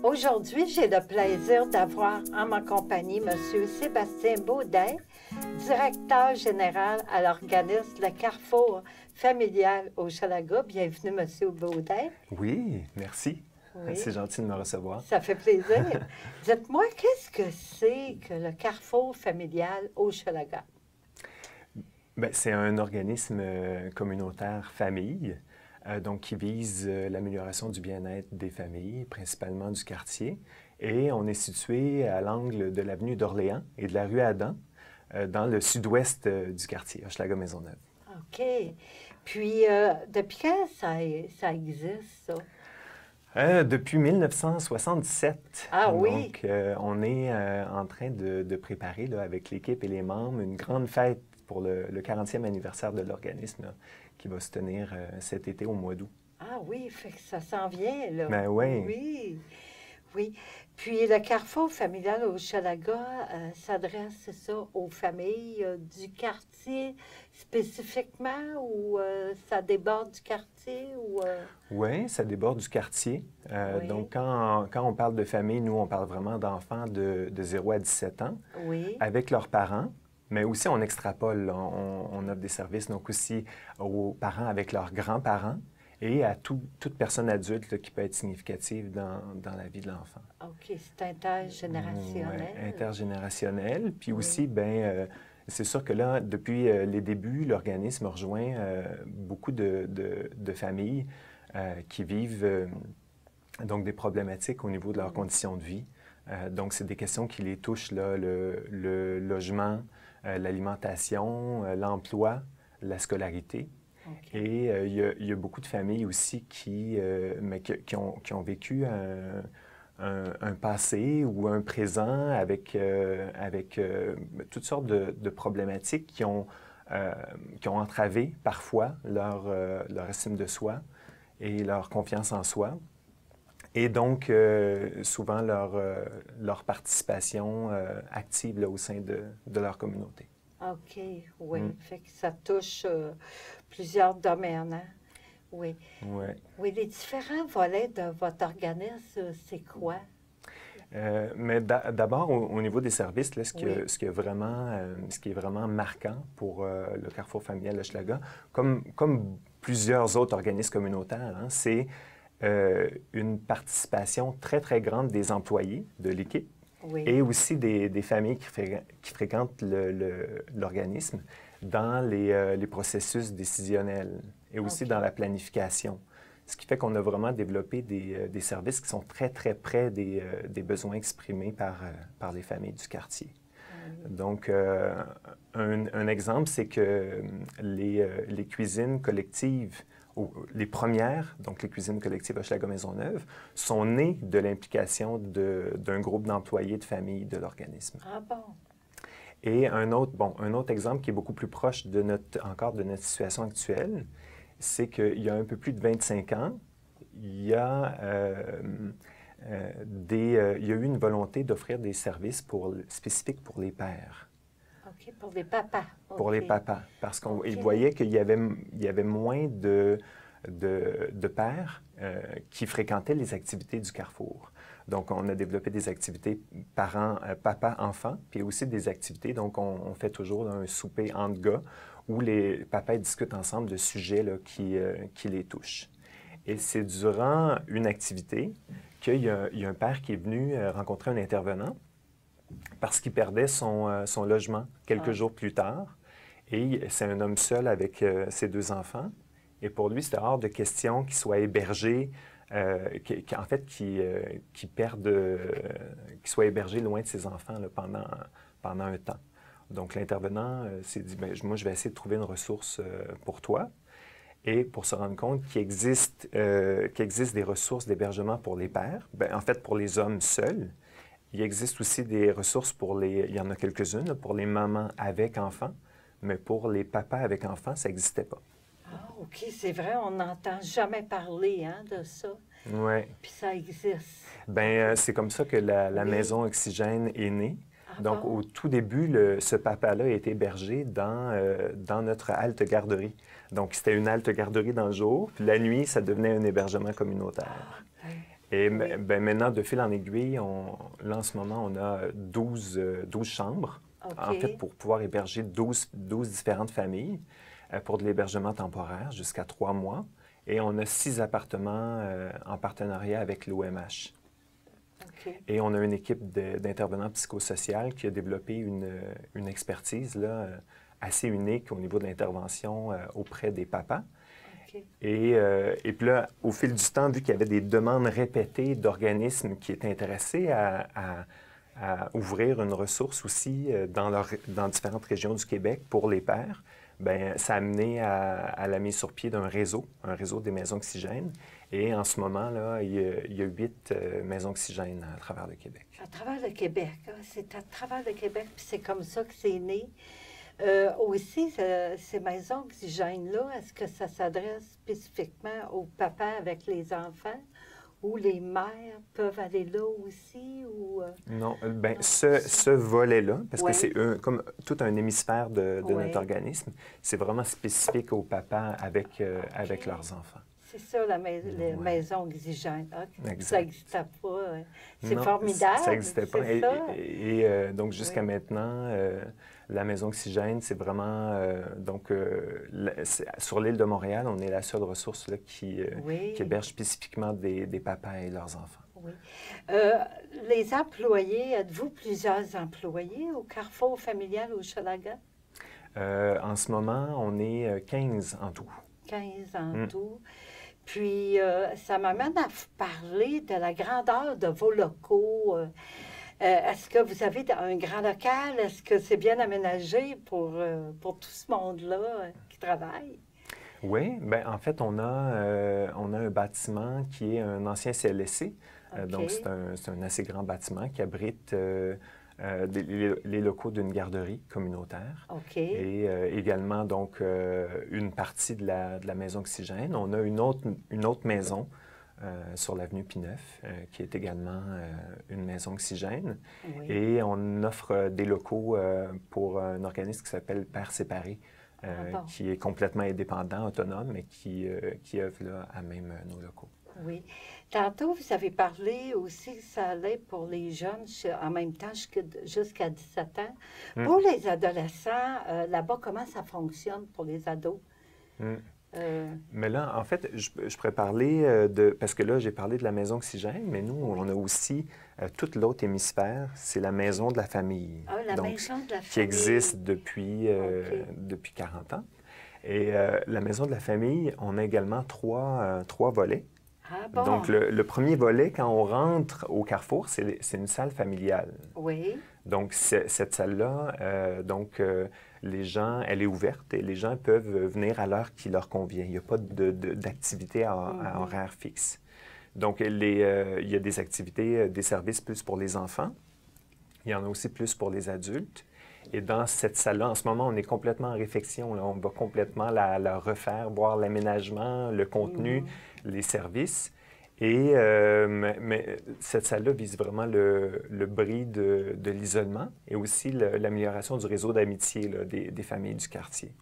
Aujourd'hui, j'ai le plaisir d'avoir en ma compagnie M. Sébastien Baudet, directeur général à l'organisme Le Carrefour familial Hochelaga. Bienvenue, M. Baudet. Oui, merci. Oui. C'est gentil de me recevoir. Ça fait plaisir. Dites-moi, qu'est-ce que c'est que le Carrefour familial Hochelaga? Bien, c'est un organisme communautaire famille, donc qui vise l'amélioration du bien-être des familles, principalement du quartier. Et on est situé à l'angle de l'avenue d'Orléans et de la rue Adam, dans le sud-ouest du quartier, Hochelaga-Maisonneuve. OK. Puis, depuis quand ça existe, ça? Depuis 1977. Ah oui? Donc, on est en train de préparer, là, avec l'équipe et les membres, une grande fête pour le 40e anniversaire de l'organisme, là, qui va se tenir cet été au mois d'août. Ah oui, fait que ça s'en vient, là. Ben oui. Oui, oui. Puis le Carrefour familial Hochelaga s'adresse, c'est ça, aux familles du quartier spécifiquement ou ça déborde du quartier ou... Oui, ça déborde du quartier. Oui. Donc, quand on parle de famille, nous, on parle vraiment d'enfants de 0 à 17 ans, Oui, avec leurs parents. Mais aussi, on extrapole, là. On offre des services donc aussi aux parents avec leurs grands-parents et à toute personne adulte là, qui peut être significative dans la vie de l'enfant. OK, c'est intergénérationnel. Ouais, intergénérationnel. Puis Oui. aussi, ben, c'est sûr que là, depuis les débuts, l'organisme rejoint beaucoup de familles qui vivent donc des problématiques au niveau de leurs conditions de vie. Donc, c'est des questions qui les touchent, là, le logement, l'alimentation, l'emploi, la scolarité. OK. Et il y a beaucoup de familles aussi qui ont vécu un passé ou un présent avec toutes sortes de problématiques qui ont entravé parfois leur estime de soi et leur confiance en soi. Et donc, souvent, leur participation active là, au sein de leur communauté. OK, oui. Mm. Fait que ça touche plusieurs domaines, hein? Oui. Ouais. Oui, les différents volets de votre organisme, c'est quoi? Mais d'abord, au niveau des services, là, Oui. ce qui est vraiment marquant pour le Carrefour familial Hochelaga, comme plusieurs autres organismes communautaires, hein, c'est une participation très, très grande des employés de l'équipe Oui. et aussi des familles qui fréquentent l'organisme dans les processus décisionnels et aussi OK. dans la planification. Ce qui fait qu'on a vraiment développé des services qui sont très, très près des besoins exprimés par les familles du quartier. Oui. Donc, un exemple, c'est que les cuisines collectives, ou les premières, donc les cuisines collectives Hochelaga-Maisonneuve, sont nées de l'implication d'un groupe d'employés de famille de l'organisme. Ah bon? Et un autre exemple qui est beaucoup plus proche encore de notre situation actuelle, c'est qu'il y a un peu plus de 25 ans, il y a eu une volonté d'offrir des services spécifiques pour les pères. OK, pour les papas. Pour OK. les papas, parce qu'ils OK. voyaient qu'il y avait moins de pères qui fréquentaient les activités du Carrefour. Donc, on a développé des activités papa-enfant, puis aussi des activités, donc on fait toujours là, un souper entre gars où les papas discutent ensemble de sujets là, qui les touchent. Et c'est durant une activité qu'il y a un père qui est venu rencontrer un intervenant parce qu'il perdait son logement quelques jours plus tard. Et c'est un homme seul avec ses 2 enfants. Et pour lui, c'était hors de question qu'il soit hébergé, qu'il soit hébergé loin de ses enfants là, pendant un temps. Donc, l'intervenant s'est dit, bien, moi, je vais essayer de trouver une ressource pour toi. Et pour se rendre compte qu'il existe des ressources d'hébergement pour les pères, bien, en fait, pour les hommes seuls. Il existe aussi des ressources il y en a quelques-unes, là, pour les mamans avec enfants, mais pour les papas avec enfants, ça n'existait pas. Ah, OK, c'est vrai, on n'entend jamais parler hein, de ça. Oui. Puis ça existe. Bien, c'est comme ça que la Oui. maison Oxygène est née. Ah Donc, bon? au tout début, ce papa-là a été hébergé dans notre halte garderie. Donc, c'était une halte garderie dans le jour, puis la nuit, ça devenait un hébergement communautaire. Oui. Et Oui. maintenant, de fil en aiguille, là, en ce moment, on a 12 chambres, en fait, OK. pour pouvoir héberger 12 différentes familles pour de l'hébergement temporaire jusqu'à 3 mois. Et on a 6 appartements en partenariat avec l'OMH. OK. Et on a une équipe d'intervenants psychosociaux qui a développé une expertise là, assez unique au niveau de l'intervention auprès des papas. OK. Et puis là, au fil du temps, vu qu'il y avait des demandes répétées d'organismes qui étaient intéressés à ouvrir une ressource aussi dans différentes régions du Québec pour les pères, bien, ça a amené à la mise sur pied d'un réseau, un réseau des maisons oxygènes. Et en ce moment, là, il y a 8 maisons oxygènes à travers le Québec. À travers le Québec, hein, c'est à travers le Québec, puis c'est comme ça que c'est né. Aussi, ces maisons oxygènes-là, est-ce que ça s'adresse spécifiquement aux papas avec les enfants ou les mères peuvent aller là aussi? Ou, Non, ben non? ce volet-là, parce que Oui, c'est comme tout un hémisphère de notre oui. organisme, c'est vraiment spécifique aux papas avec OK. leurs enfants. C'est ça, les Ouais, maisons oxygènes. OK. Ça exact. n'existait pas. C'est Non, ça formidable, n'existait pas. c'est ça? Donc, jusqu'à Oui, maintenant, la maison oxygène, c'est vraiment... sur l'île de Montréal, on est la seule ressource là, qui oui, héberge spécifiquement des papas et leurs enfants. oui. Euh, les employés, êtes-vous plusieurs employés au Carrefour familial au Chalaga? En ce moment, on est 15 en tout. 15 en Mm. tout. Puis, ça m'amène à vous parler de la grandeur de vos locaux. Est-ce que vous avez un grand local? Est-ce que c'est bien aménagé pour tout ce monde-là qui travaille? Oui, bien, en fait, on a un bâtiment qui est un ancien CLSC. Donc, OK, c'est un assez grand bâtiment qui abrite les locaux d'une garderie communautaire OK, et également, donc, une partie de la maison oxygène. On a une autre maison sur l'avenue Pineuf qui est également une maison oxygène. oui. Et on offre des locaux pour un organisme qui s'appelle Pères séparés, Ah bon, qui est complètement indépendant, autonome, mais qui œuvre là, à même nos locaux. oui. Tantôt, vous avez parlé aussi que ça allait pour les jeunes en même temps jusqu'à 17 ans. Mm. Pour les adolescents, là-bas, comment ça fonctionne pour les ados? Mm. Euh, Mais là, en fait, je pourrais parler parce que là, j'ai parlé de la maison oxygène, mais nous, on oui. a aussi tout l'autre hémisphère, c'est la maison de la famille. Ah, la Donc, maison de la qui existe famille. depuis OK. depuis 40 ans. Et la maison de la famille, on a également trois volets. Ah Donc, bon? le premier volet, quand on rentre au Carrefour, c'est une salle familiale. Oui. Donc, cette salle-là, les gens, elle est ouverte et les gens peuvent venir à l'heure qui leur convient. Il n'y a pas d'activité à Mhm. horaire fixe. Donc, il y a des activités, des services plus pour les enfants. Il y en a aussi plus pour les adultes. Et dans cette salle-là, en ce moment, on est complètement en réflexion, là. On va complètement la refaire, voir l'aménagement, le contenu, Mhm. les services. Et mais cette salle-là vise vraiment le bris de l'isolement et aussi l'amélioration du réseau d'amitié là, des familles du quartier.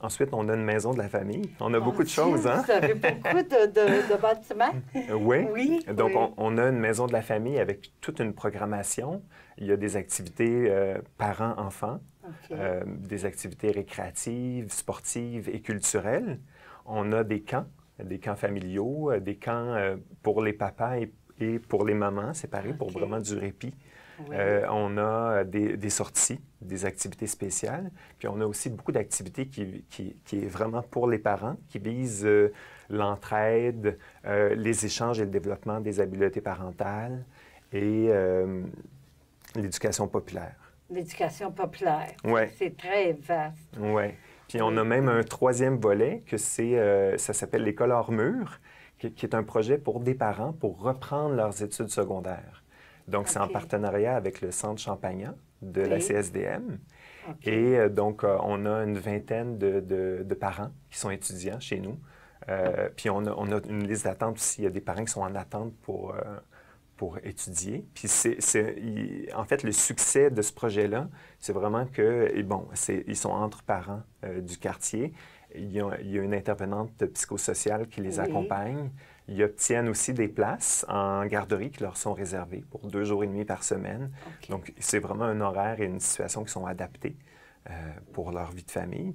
Ensuite, on a une maison de la famille. On a Mon beaucoup de Dieu, choses, hein? vous avez beaucoup de bâtiments? Oui. Oui, Donc, oui. on a une maison de la famille avec toute une programmation. Il y a des activités parents-enfants, OK. des activités récréatives, sportives et culturelles. On a des camps familiaux, des camps pour les papas et pour les mamans séparés pour OK. vraiment du répit. Oui. On a des sorties, des activités spéciales. Puis on a aussi beaucoup d'activités qui est vraiment pour les parents, qui visent l'entraide, les échanges et le développement des habiletés parentales et l'éducation populaire. L'éducation populaire. Oui, C'est très vaste. oui. Puis on a Oui. même un troisième volet ça s'appelle l'École hors mur, qui est un projet pour des parents pour reprendre leurs études secondaires. Donc, c'est en OK. partenariat avec le Centre Champagnat de la Oui. CSDM. OK. Et on a une vingtaine de parents qui sont étudiants chez nous. Puis on a une liste d'attente aussi. Il y a des parents qui sont en attente pour étudier. Puis en fait, le succès de ce projet-là, c'est vraiment que, et bon, ils sont entre parents du quartier. Il y a une intervenante psychosociale qui les accompagne. Ils obtiennent aussi des places en garderie qui leur sont réservées pour 2 jours et demi par semaine. Okay. Donc, c'est vraiment un horaire et une situation qui sont adaptés pour leur vie de famille.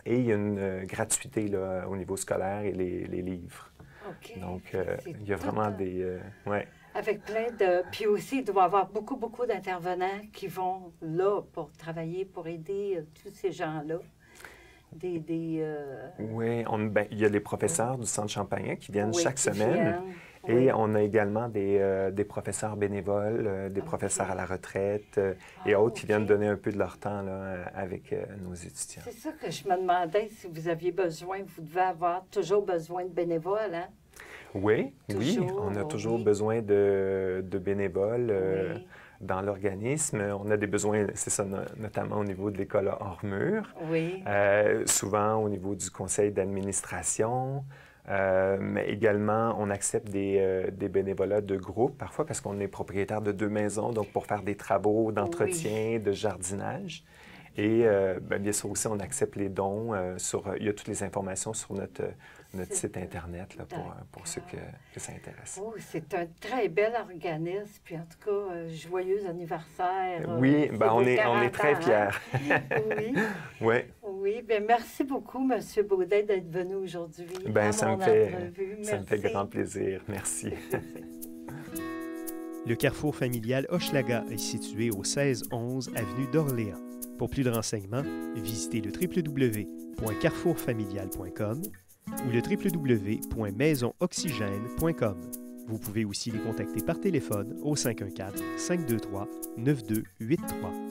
Et il y a une gratuité là, au niveau scolaire et les livres. Okay. Donc, il y a vraiment des... ouais. Avec plein de... Puis aussi, il doit y avoir beaucoup d'intervenants qui vont là pour travailler, pour aider tous ces gens-là. Oui, il y a les professeurs du Centre Champagnat qui viennent chaque semaine. Et on a également des professeurs bénévoles, des professeurs à la retraite et autres qui viennent donner un peu de leur temps là, avec nos étudiants. C'est ça que je me demandais, si vous aviez besoin, vous devez avoir toujours besoin de bénévoles, hein? Oui, on a toujours besoin de bénévoles dans l'organisme. On a des besoins, c'est ça, notamment au niveau de l'école hors mur. Oui. Souvent au niveau du conseil d'administration. Mais également, on accepte des bénévolats de groupe, parfois parce qu'on est propriétaire de 2 maisons, donc pour faire des travaux d'entretien, de jardinage. Et bien sûr aussi, on accepte les dons. Il y a toutes les informations sur notre site Internet là, pour ceux que ça intéresse. Oh, c'est un très bel organisme. Puis en tout cas, joyeux anniversaire. Oui, on est très fiers. Oui. Oui. Oui, bien merci beaucoup, M. Baudet, d'être venu aujourd'hui ça me fait grand plaisir. Merci. Le carrefour familial Hochelaga est situé au 1611 avenue d'Orléans. Pour plus de renseignements, visitez le www.carrefourfamilial.com ou le www.maisonoxygène.com. Vous pouvez aussi les contacter par téléphone au 514-523-9283.